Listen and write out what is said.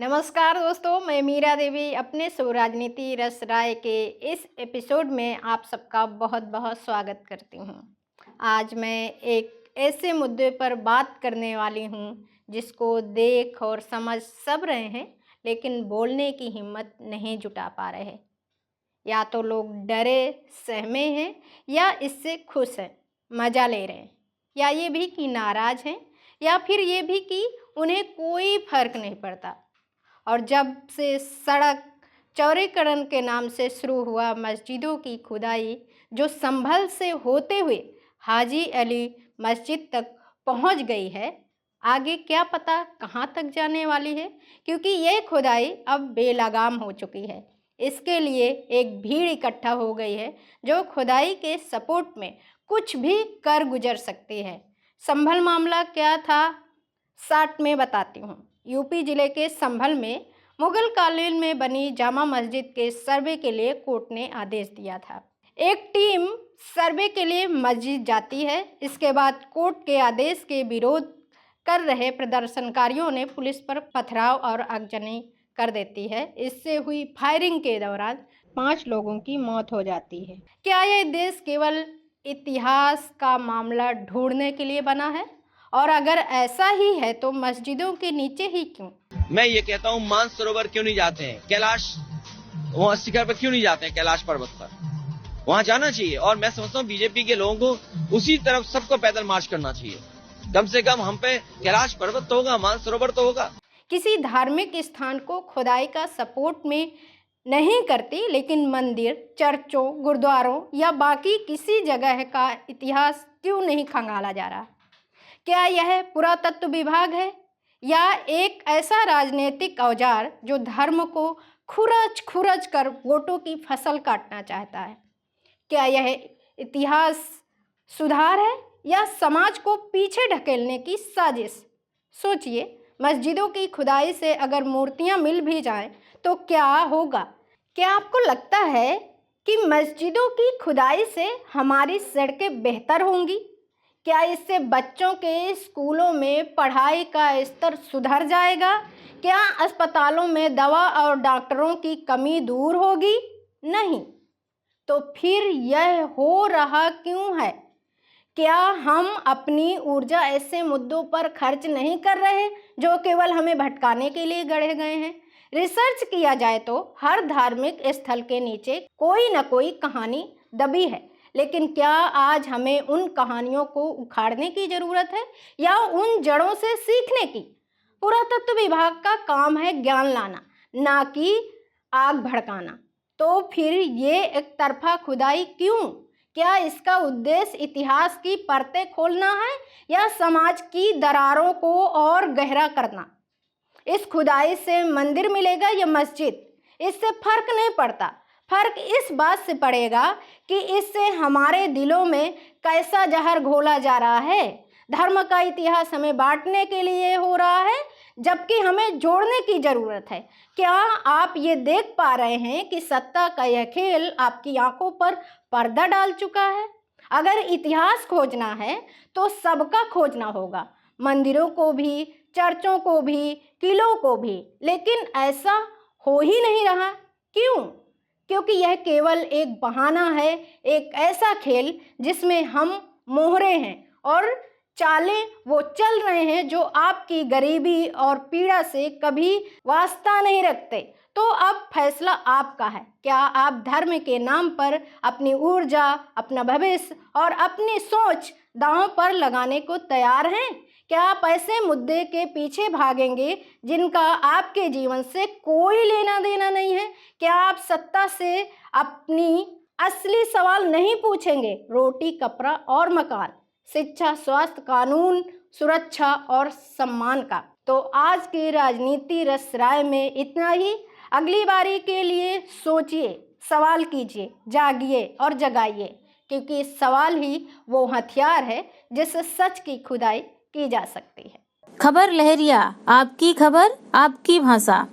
नमस्कार दोस्तों, मैं मीरा देवी अपने शो राजनीति रस राय के इस एपिसोड में आप सबका बहुत बहुत स्वागत करती हूँ। आज मैं एक ऐसे मुद्दे पर बात करने वाली हूँ जिसको देख और समझ सब रहे हैं, लेकिन बोलने की हिम्मत नहीं जुटा पा रहे। या तो लोग डरे सहमे हैं, या इससे खुश हैं, मज़ा ले रहे हैं, या ये भी कि नाराज़ हैं, या फिर ये भी कि उन्हें कोई फ़र्क नहीं पड़ता। और जब से सड़क चौड़ीकरण के नाम से शुरू हुआ मस्जिदों की खुदाई, जो संभल से होते हुए हाजी अली मस्जिद तक पहुंच गई है, आगे क्या पता कहां तक जाने वाली है, क्योंकि यह खुदाई अब बेलगाम हो चुकी है। इसके लिए एक भीड़ इकट्ठा हो गई है जो खुदाई के सपोर्ट में कुछ भी कर गुजर सकती है। संभल मामला क्या था, शार्ट में बताती हूँ। यूपी जिले के संभल में मुगल कालीन में बनी जामा मस्जिद के सर्वे के लिए कोर्ट ने आदेश दिया था। एक टीम सर्वे के लिए मस्जिद जाती है। इसके बाद कोर्ट के आदेश के विरोध कर रहे प्रदर्शनकारियों ने पुलिस पर पथराव और आगजनी कर देती है। इससे हुई फायरिंग के दौरान 5 लोगों की मौत हो जाती है। क्या यह देश केवल इतिहास का मामला ढूंढने के लिए बना है? और अगर ऐसा ही है तो मस्जिदों के नीचे ही क्यों? मैं ये कहता हूँ, मानसरोवर क्यों नहीं जाते हैं, कैलाश वहाँ शिखर पर क्यों नहीं जाते हैं, कैलाश पर्वत पर वहाँ जाना चाहिए। और मैं समझता हूँ बीजेपी के लोगों को उसी तरफ सबको पैदल मार्च करना चाहिए। कम से कम हम पे कैलाश पर्वत तो होगा, मानसरोवर तो होगा। किसी धार्मिक स्थान को खुदाई का सपोर्ट में नहीं करती, लेकिन मंदिर, चर्चों, गुरुद्वारों या बाकी किसी जगह का इतिहास क्यों नहीं खंगाला जा रहा? क्या यह पुरातत्व विभाग है, या एक ऐसा राजनीतिक औजार जो धर्म को खुरच खुरच कर वोटों की फसल काटना चाहता है? क्या यह इतिहास सुधार है, या समाज को पीछे ढकेलने की साजिश? सोचिए, मस्जिदों की खुदाई से अगर मूर्तियां मिल भी जाएं तो क्या होगा? क्या आपको लगता है कि मस्जिदों की खुदाई से हमारी सड़कें बेहतर होंगी? क्या इससे बच्चों के स्कूलों में पढ़ाई का स्तर सुधर जाएगा? क्या अस्पतालों में दवा और डॉक्टरों की कमी दूर होगी? नहीं। तो फिर यह हो रहा क्यों है? क्या हम अपनी ऊर्जा ऐसे मुद्दों पर खर्च नहीं कर रहे जो केवल हमें भटकाने के लिए गढ़े गए हैं? रिसर्च किया जाए तो हर धार्मिक स्थल के नीचे कोई न कोई कहानी दबी है, लेकिन क्या आज हमें उन कहानियों को उखाड़ने की ज़रूरत है, या उन जड़ों से सीखने की? पुरातत्व विभाग का काम है ज्ञान लाना, ना कि आग भड़काना। तो फिर ये एक तरफा खुदाई क्यों? क्या इसका उद्देश्य इतिहास की परतें खोलना है, या समाज की दरारों को और गहरा करना? इस खुदाई से मंदिर मिलेगा या मस्जिद, इससे फर्क नहीं पड़ता। फर्क इस बात से पड़ेगा कि इससे हमारे दिलों में कैसा जहर घोला जा रहा है। धर्म का इतिहास हमें बांटने के लिए हो रहा है, जबकि हमें जोड़ने की ज़रूरत है। क्या आप ये देख पा रहे हैं कि सत्ता का यह खेल आपकी आंखों पर पर्दा डाल चुका है? अगर इतिहास खोजना है तो सबका खोजना होगा, मंदिरों को भी, चर्चों को भी, किलों को भी। लेकिन ऐसा हो ही नहीं रहा। क्यों? क्योंकि यह केवल एक बहाना है, एक ऐसा खेल जिसमें हम मोहरे हैं और चालें वो चल रहे हैं जो आपकी गरीबी और पीड़ा से कभी वास्ता नहीं रखते। तो अब फैसला आपका है। क्या आप धर्म के नाम पर अपनी ऊर्जा, अपना भविष्य और अपनी सोच दांव पर लगाने को तैयार हैं? क्या आप ऐसे मुद्दे के पीछे भागेंगे जिनका आपके जीवन से कोई लेना देना नहीं है? क्या आप सत्ता से अपनी असली सवाल नहीं पूछेंगे? रोटी, कपड़ा और मकान, शिक्षा, स्वास्थ्य, कानून, सुरक्षा और सम्मान का। तो आज की राजनीति रस राय में इतना ही। अगली बारी के लिए सोचिए, सवाल कीजिए, जागिए और जगाइए, क्योंकि सवाल ही वो हथियार है जिससे सच की खुदाई की जा सकती है। खबर लहरिया, आपकी खबर, आपकी भाषा।